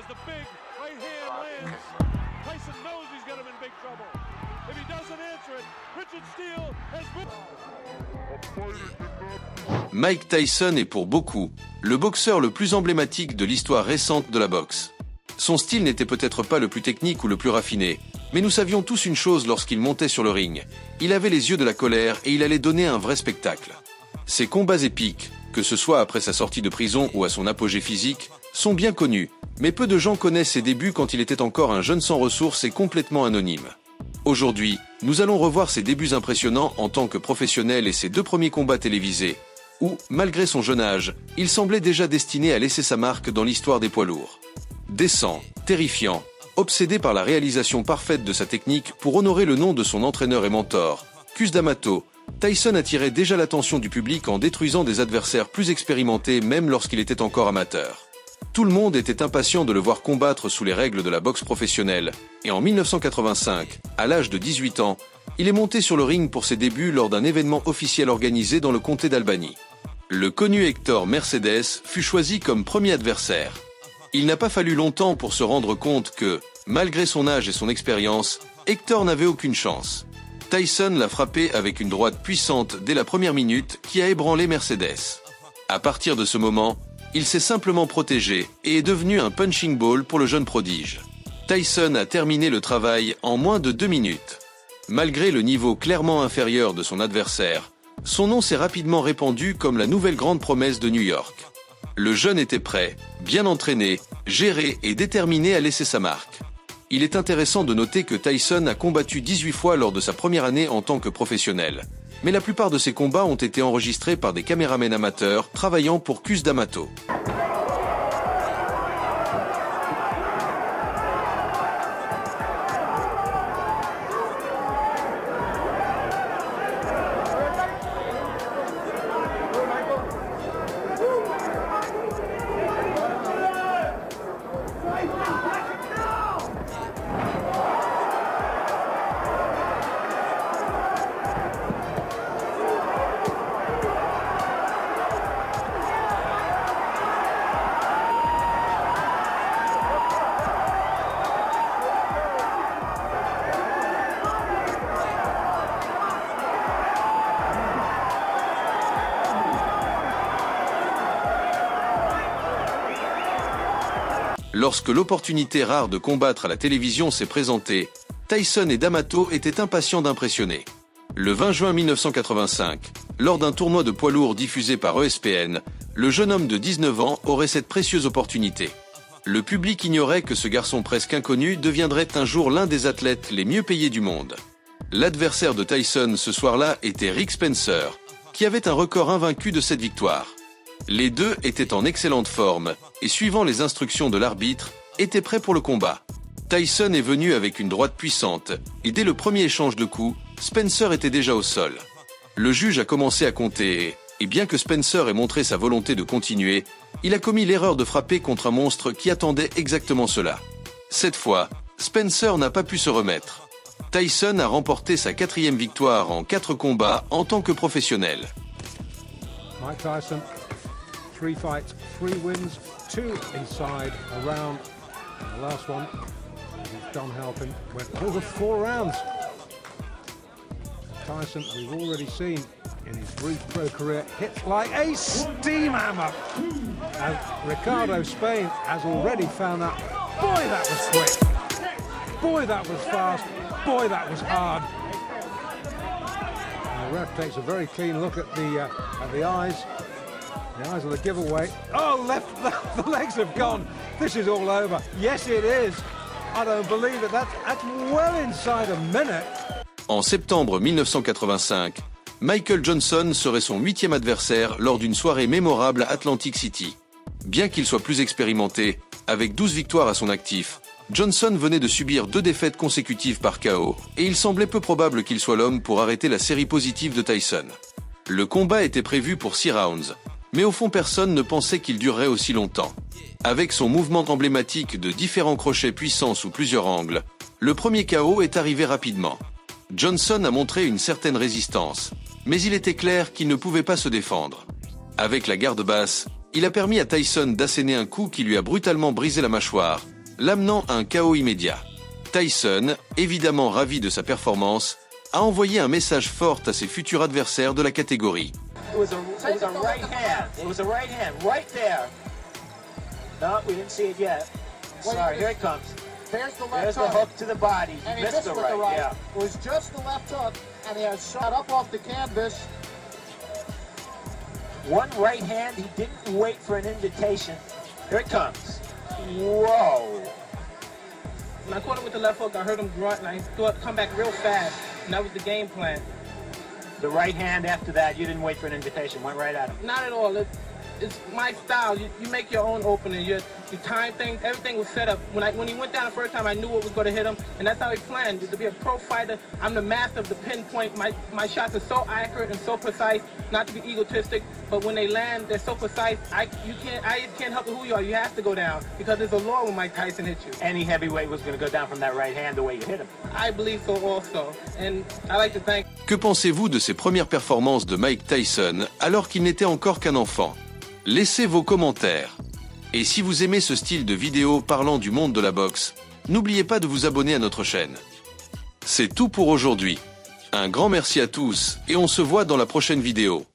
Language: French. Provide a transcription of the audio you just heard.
as the big right hand lands. Tyson knows he's got him in big trouble. If he doesn't answer it, Richard Steele has Mike Tyson est pour beaucoup le boxeur le plus emblématique de l'histoire récente de la boxe. Son style n'était peut-être pas le plus technique ou le plus raffiné, mais nous savions tous une chose lorsqu'il montait sur le ring. Il avait les yeux de la colère et il allait donner un vrai spectacle. Ses combats épiques, que ce soit après sa sortie de prison ou à son apogée physique, sont bien connus, mais peu de gens connaissent ses débuts quand il était encore un jeune sans ressources et complètement anonyme. Aujourd'hui, nous allons revoir ses débuts impressionnants en tant que professionnel et ses 2 premiers combats télévisés, où, malgré son jeune âge, il semblait déjà destiné à laisser sa marque dans l'histoire des poids lourds. Décent, terrifiant, obsédé par la réalisation parfaite de sa technique pour honorer le nom de son entraîneur et mentor, Cus D'Amato, Tyson attirait déjà l'attention du public en détruisant des adversaires plus expérimentés même lorsqu'il était encore amateur. Tout le monde était impatient de le voir combattre sous les règles de la boxe professionnelle, et en 1985, à l'âge de 18 ans, il est monté sur le ring pour ses débuts lors d'un événement officiel organisé dans le comté d'Albany. Le connu Héctor Mercedes fut choisi comme premier adversaire. Il n'a pas fallu longtemps pour se rendre compte que, malgré son âge et son expérience, Héctor n'avait aucune chance. Tyson l'a frappé avec une droite puissante dès la première minute qui a ébranlé Mercedes. À partir de ce moment, il s'est simplement protégé et est devenu un punching ball pour le jeune prodige. Tyson a terminé le travail en moins de 2 minutes. Malgré le niveau clairement inférieur de son adversaire, son nom s'est rapidement répandu comme la nouvelle grande promesse de New York. Le jeune était prêt, bien entraîné, géré et déterminé à laisser sa marque. Il est intéressant de noter que Tyson a combattu 18 fois lors de sa première année en tant que professionnel. Mais la plupart de ses combats ont été enregistrés par des caméramans amateurs travaillant pour Cus D'Amato. Lorsque l'opportunité rare de combattre à la télévision s'est présentée, Tyson et D'Amato étaient impatients d'impressionner. Le 20 juin 1985, lors d'un tournoi de poids lourds diffusé par ESPN, le jeune homme de 19 ans aurait cette précieuse opportunité. Le public ignorait que ce garçon presque inconnu deviendrait un jour l'un des athlètes les mieux payés du monde. L'adversaire de Tyson ce soir-là était Rick Spencer, qui avait un record invaincu de cette victoire. Les deux étaient en excellente forme et, suivant les instructions de l'arbitre, étaient prêts pour le combat. Tyson est venu avec une droite puissante et dès le premier échange de coups, Spencer était déjà au sol. Le juge a commencé à compter et bien que Spencer ait montré sa volonté de continuer, il a commis l'erreur de frapper contre un monstre qui attendait exactement cela. Cette fois, Spencer n'a pas pu se remettre. Tyson a remporté sa 4e victoire en 4 combats en tant que professionnel. Mike Tyson. 3 fights, 3 wins, 2 inside a round. And the last one, John Halpin, went over 4 rounds. Tyson, we've already seen in his brief pro career, hits like a steam hammer. And Ricardo Spain has already found that. Boy, that was quick. Boy, that was fast. Boy, that was hard. And the ref takes a very clean look at the eyes. The eyes of the giveaway. Oh, the legs have gone. This is all over. Yes, it is. I don't believe it. That's well inside a minute. En septembre 1985, Michael Johnson serait son 8e adversaire lors d'une soirée mémorable à Atlantic City. Bien qu'il soit plus expérimenté, avec 12 victoires à son actif, Johnson venait de subir 2 défaites consécutives par KO et il semblait peu probable qu'il soit l'homme pour arrêter la série positive de Tyson. Le combat était prévu pour 6 rounds. Mais au fond personne ne pensait qu'il durerait aussi longtemps. Avec son mouvement emblématique de différents crochets puissants sous plusieurs angles, le premier KO est arrivé rapidement. Johnson a montré une certaine résistance, mais il était clair qu'il ne pouvait pas se défendre. Avec la garde basse, Il a permis à Tyson d'asséner un coup qui lui a brutalement brisé la mâchoire, l'amenant à un KO immédiat. Tyson, évidemment ravi de sa performance, a envoyé un message fort à ses futurs adversaires de la catégorie. It was a right hand. It was a right hand right there. No, we didn't see it yet. Sorry, here it comes. There's the There's left the hook. hook to the body. And he Missed missed the with the right, right. yeah. It was just the left hook, and he has shot up off the canvas. One right hand, he didn't wait for an invitation. Here it comes. Whoa. When I caught him with the left hook, I heard him grunt, and I thought come back real fast, and that was the game plan. The right hand after that, you didn't wait for an invitation, went right at him. Not at all. It's my style. You make your own opening. You time things. Everything was set up. When he went down the first time, I knew what was going to hit him, and that's how he planned. To be a pro fighter, I'm the master of the pinpoint. My shots are so accurate and so precise. Not to be egotistic, but when they land, they're so precise. I can't help who you are. You have to go down because there's a law when Mike Tyson hits you. Any heavyweight was going to go down from that right hand the way you hit him. I believe so also, and I like to thank. Que pensez-vous de ces premières performances de Mike Tyson alors qu'il n'était encore qu'un enfant? Laissez vos commentaires. Et si vous aimez ce style de vidéo parlant du monde de la boxe, n'oubliez pas de vous abonner à notre chaîne. C'est tout pour aujourd'hui. Un grand merci à tous et on se voit dans la prochaine vidéo.